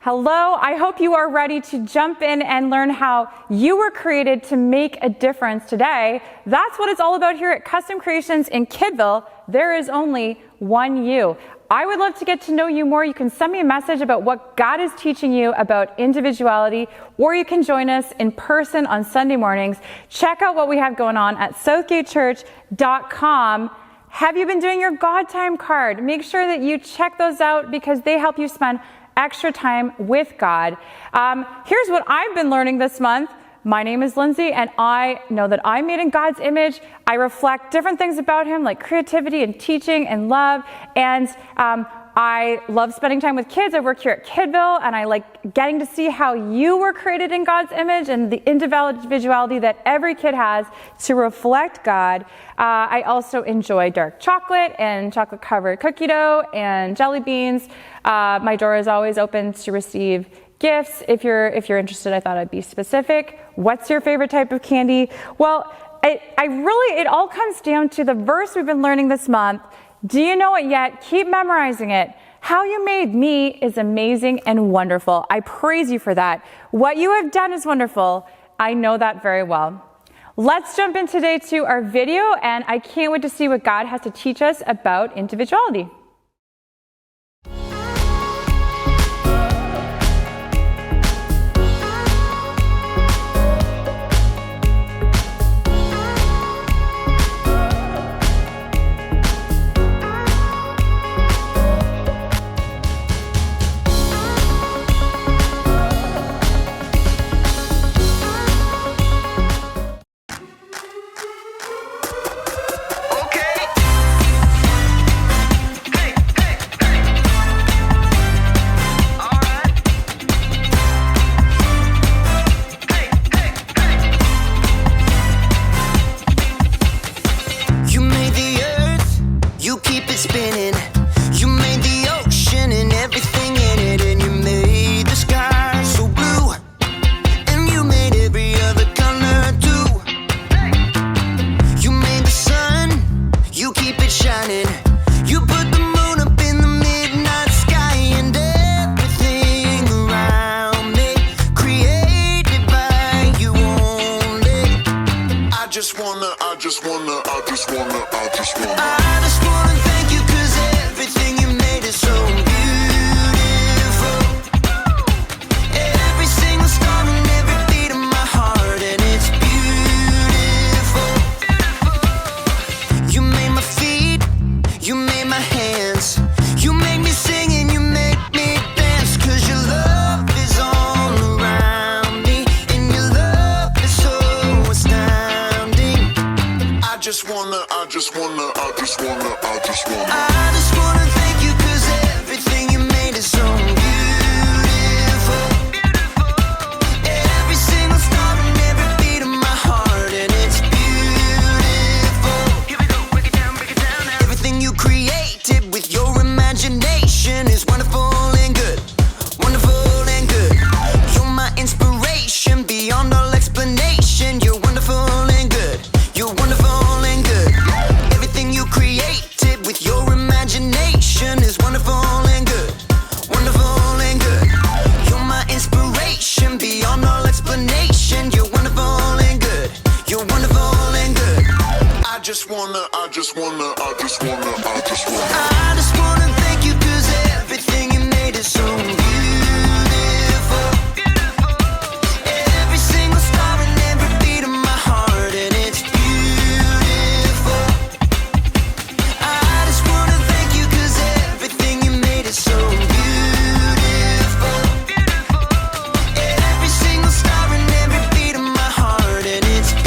Hello, I hope you are ready to jump in and learn how you were created to make a difference today. That's what it's all about here at Custom Creations in Kidville. There is only one you. I would love to get to know you more. You can send me a message about what God is teaching you about individuality, or you can join us in person on Sunday mornings. Check out what we have going on at southgatechurch.com. Have you been doing your God time card? Make sure that you check those out because they help you spend extra time with God. Here's what I've been learning this month. My name is Lindsay, and I know that I'm made in God's image. I reflect different things about Him, like creativity and teaching and love. And I love spending time with kids. I work here at Kidville, and I like getting to see how you were created in God's image and the individuality that every kid has to reflect God. I also enjoy dark chocolate and chocolate-covered cookie dough and jelly beans. My door is always open to receive gifts. If you're interested, I thought I'd be specific. What's your favorite type of candy? Well, it all comes down to the verse we've been learning this month. Do you know it yet? Keep memorizing it. How you made me is amazing and wonderful. I praise you for that. What you have done is wonderful. I know that very well. Let's jump in today to our video, and I can't wait to see what God has to teach us about individuality. I just wanna thank you 'cause everything you made is so beautiful. Every single star and every beat of my heart, and it's beautiful. You made my feet, you made my hands, you made me sing and you make me dance, 'cause your love is all around me, and your love is so astounding. I just wanna thank you 'cause everything you made is so beautiful. Every single star and every beat of my heart, and it's beautiful. Here we go, break it down now. Everything you created with your imagination is wonderful and good, wonderful and good. You're my inspiration beyond all explanation. You're wonderful and good. You're wonderful and good. Everything you created with your imagination is wonderful and good, wonderful and good. You're my inspiration beyond all explanation. You're wonderful and good. You're wonderful and good. I just wanna thank you 'cause everything you made is so beautiful. Every single star and every beat of my heart, and it's beautiful. I just wanna thank you 'cause everything you made is so beautiful. Every single star and every beat of my heart, and it's beautiful.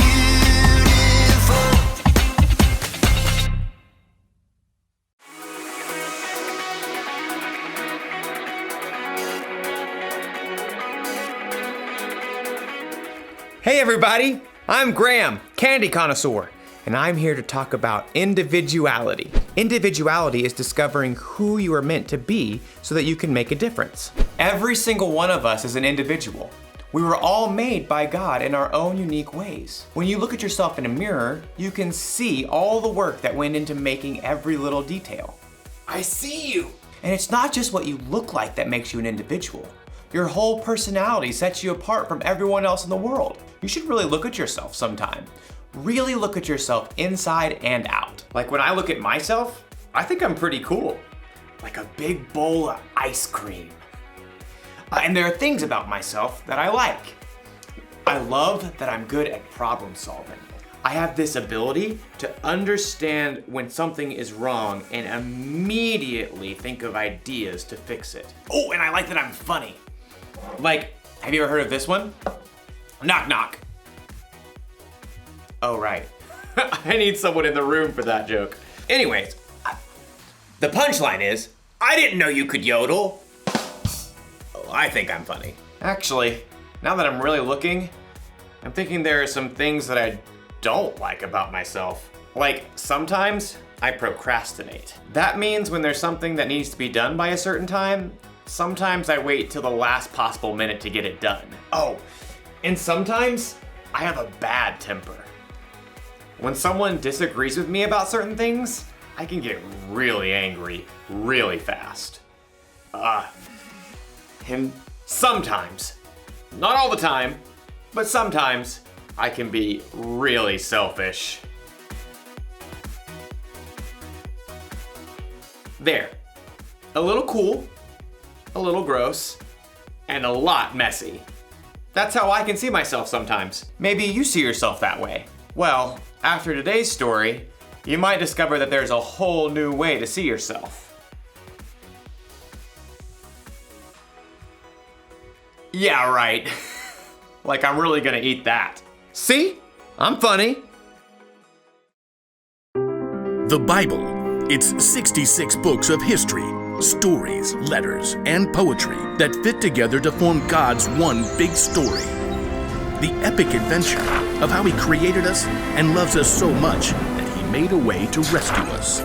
Hey everybody, I'm Graham, candy connoisseur, and I'm here to talk about individuality. Individuality is discovering who you are meant to be so that you can make a difference. Every single one of us is an individual. We were all made by God in our own unique ways. When you look at yourself in a mirror, you can see all the work that went into making every little detail. I see you! And it's not just what you look like that makes you an individual. Your whole personality sets you apart from everyone else in the world. You should really look at yourself sometime. Really look at yourself inside and out. Like when I look at myself, I think I'm pretty cool. Like a big bowl of ice cream. And there are things about myself that I like. I love that I'm good at problem solving. I have this ability to understand when something is wrong and immediately think of ideas to fix it. Oh, and I like that I'm funny. Like, have you ever heard of this one? Knock, knock. Oh, right. I need someone in the room for that joke. Anyways, the punchline is, I didn't know you could yodel. Oh, I think I'm funny. Actually, now that I'm really looking, I'm thinking there are some things that I don't like about myself. Like, sometimes I procrastinate. That means when there's something that needs to be done by a certain time, sometimes I wait till the last possible minute to get it done. Oh, and sometimes I have a bad temper. When someone disagrees with me about certain things, I can get really angry really fast. And sometimes, not all the time, but sometimes I can be really selfish. There. A little cool, a little gross, and a lot messy. That's how I can see myself sometimes. Maybe you see yourself that way. Well, after today's story, you might discover that there's a whole new way to see yourself. Yeah, right. Like I'm really gonna eat that. See? I'm funny. The Bible. It's 66 books of history, stories, letters, and poetry that fit together to form God's one big story. The epic adventure of how He created us and loves us so much that He made a way to rescue us.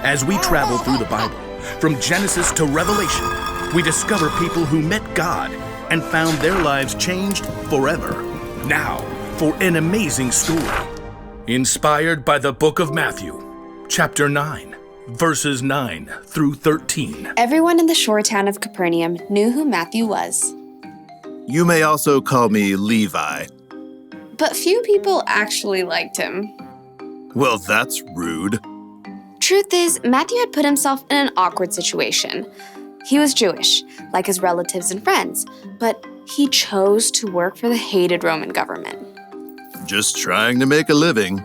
As we travel through the Bible, from Genesis to Revelation, we discover people who met God and found their lives changed forever. Now, for an amazing story. Inspired by the book of Matthew, chapter 9, verses 9 through 13. Everyone in the shore town of Capernaum knew who Matthew was. You may also call me Levi. But few people actually liked him. Well, that's rude. Truth is, Matthew had put himself in an awkward situation. He was Jewish, like his relatives and friends, but he chose to work for the hated Roman government. Just trying to make a living.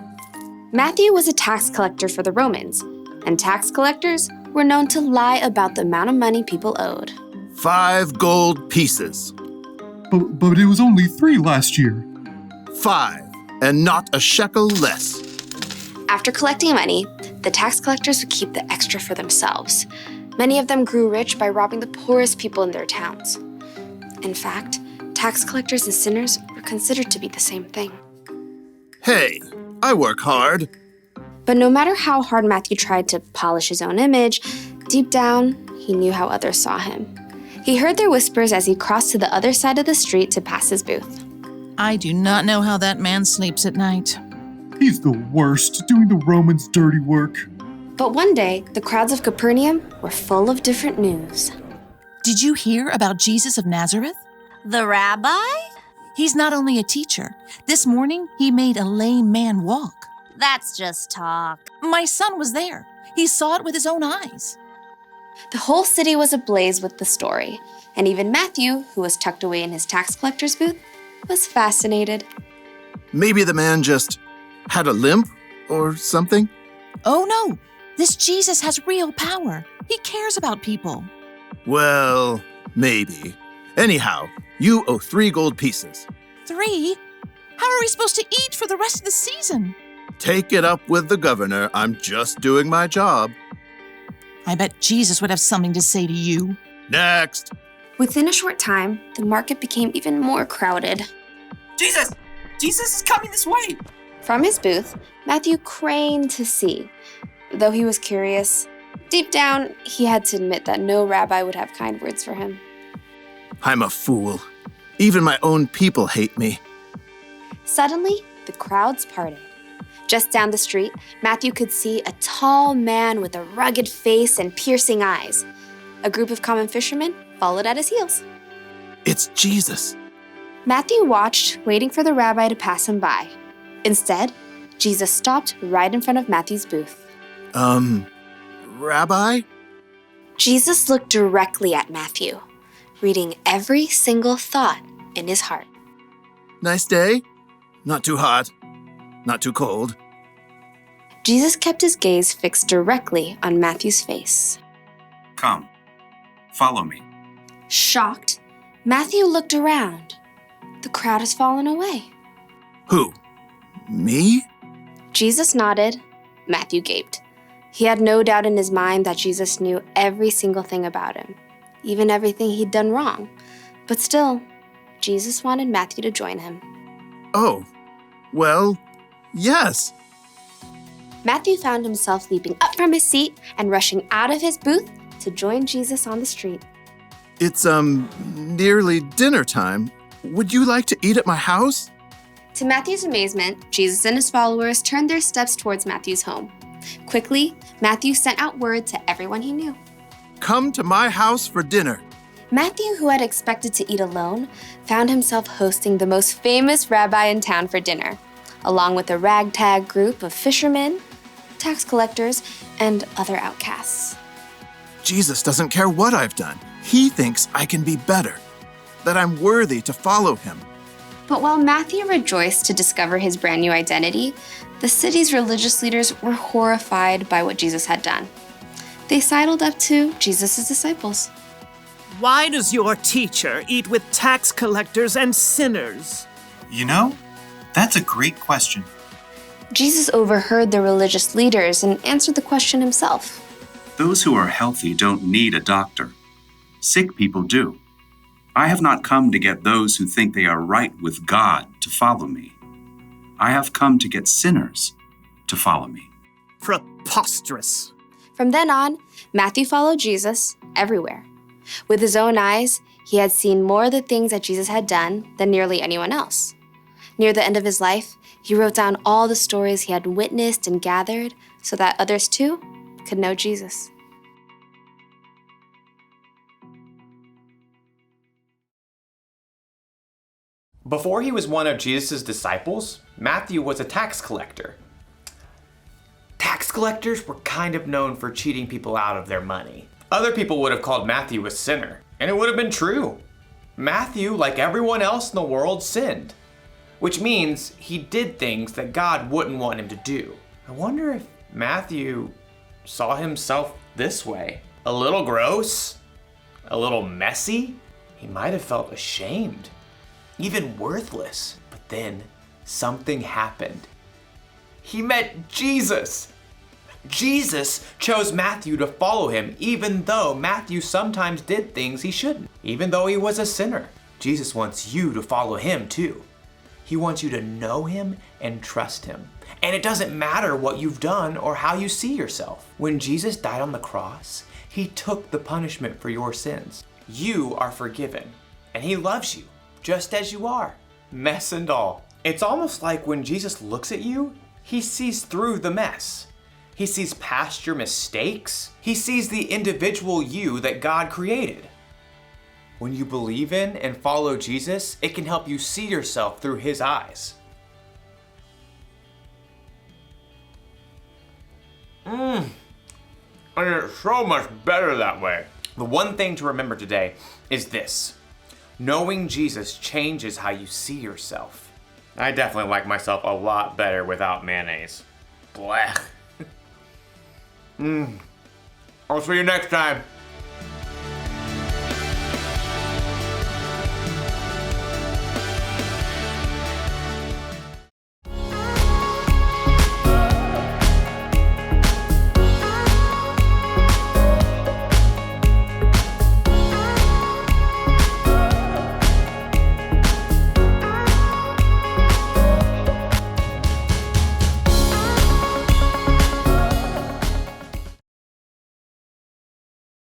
Matthew was a tax collector for the Romans, and tax collectors were known to lie about the amount of money people owed. 5 gold pieces. But it was only 3 last year. 5, and not a shekel less. After collecting money, the tax collectors would keep the extra for themselves. Many of them grew rich by robbing the poorest people in their towns. In fact, tax collectors and sinners were considered to be the same thing. Hey, I work hard. But no matter how hard Matthew tried to polish his own image, deep down, he knew how others saw him. He heard their whispers as he crossed to the other side of the street to pass his booth. I do not know how that man sleeps at night. He's the worst, doing the Romans' dirty work. But one day, the crowds of Capernaum were full of different news. Did you hear about Jesus of Nazareth? The rabbi? He's not only a teacher. This morning, he made a lame man walk. That's just talk. My son was there. He saw it with his own eyes. The whole city was ablaze with the story, and even Matthew, who was tucked away in his tax collector's booth, was fascinated. Maybe the man just had a limp or something? Oh no, this Jesus has real power. He cares about people. Well, maybe. Anyhow, you owe 3 gold pieces. 3? How are we supposed to eat for the rest of the season? Take it up with the governor. I'm just doing my job. I bet Jesus would have something to say to you. Next. Within a short time, the market became even more crowded. Jesus! Jesus is coming this way! From his booth, Matthew craned to see. Though he was curious, deep down, he had to admit that no rabbi would have kind words for him. I'm a fool. Even my own people hate me. Suddenly, the crowds parted. Just down the street, Matthew could see a tall man with a rugged face and piercing eyes. A group of common fishermen followed at his heels. It's Jesus. Matthew watched, waiting for the rabbi to pass him by. Instead, Jesus stopped right in front of Matthew's booth. Rabbi? Jesus looked directly at Matthew, reading every single thought in his heart. Nice day? Not too hot. Not too cold. Jesus kept his gaze fixed directly on Matthew's face. Come, follow me. Shocked, Matthew looked around. The crowd has fallen away. Who? Me? Jesus nodded. Matthew gaped. He had no doubt in his mind that Jesus knew every single thing about him, even everything he'd done wrong. But still, Jesus wanted Matthew to join him. Oh, well, yes. Matthew found himself leaping up from his seat and rushing out of his booth to join Jesus on the street. It's, nearly dinner time. Would you like to eat at my house? To Matthew's amazement, Jesus and his followers turned their steps towards Matthew's home. Quickly, Matthew sent out word to everyone he knew. Come to my house for dinner. Matthew, who had expected to eat alone, found himself hosting the most famous rabbi in town for dinner, along with a ragtag group of fishermen, tax collectors, and other outcasts. Jesus doesn't care what I've done. He thinks I can be better, that I'm worthy to follow him. But while Matthew rejoiced to discover his brand new identity, the city's religious leaders were horrified by what Jesus had done. They sidled up to Jesus' disciples. Why does your teacher eat with tax collectors and sinners? You know, that's a great question. Jesus overheard the religious leaders and answered the question himself. Those who are healthy don't need a doctor. Sick people do. I have not come to get those who think they are right with God to follow me. I have come to get sinners to follow me. Preposterous. From then on, Matthew followed Jesus everywhere. With his own eyes, he had seen more of the things that Jesus had done than nearly anyone else. Near the end of his life, he wrote down all the stories he had witnessed and gathered so that others too could know Jesus. Before he was one of Jesus' disciples, Matthew was a tax collector. Tax collectors were kind of known for cheating people out of their money. Other people would have called Matthew a sinner, and it would have been true. Matthew, like everyone else in the world, sinned, which means he did things that God wouldn't want him to do. I wonder if Matthew saw himself this way. A little gross, a little messy. He might have felt ashamed, even worthless. But then something happened. He met Jesus. Jesus chose Matthew to follow him, even though Matthew sometimes did things he shouldn't, even though he was a sinner. Jesus wants you to follow him too. He wants you to know him and trust him. And it doesn't matter what you've done or how you see yourself. When Jesus died on the cross, he took the punishment for your sins. You are forgiven, and he loves you just as you are, mess and all. It's almost like when Jesus looks at you, he sees through the mess. He sees past your mistakes. He sees the individual you that God created. When you believe in and follow Jesus, it can help you see yourself through his eyes. And it's so much better that way. The one thing to remember today is this. Knowing Jesus changes how you see yourself. I definitely like myself a lot better without mayonnaise. Blech. I'll see you next time.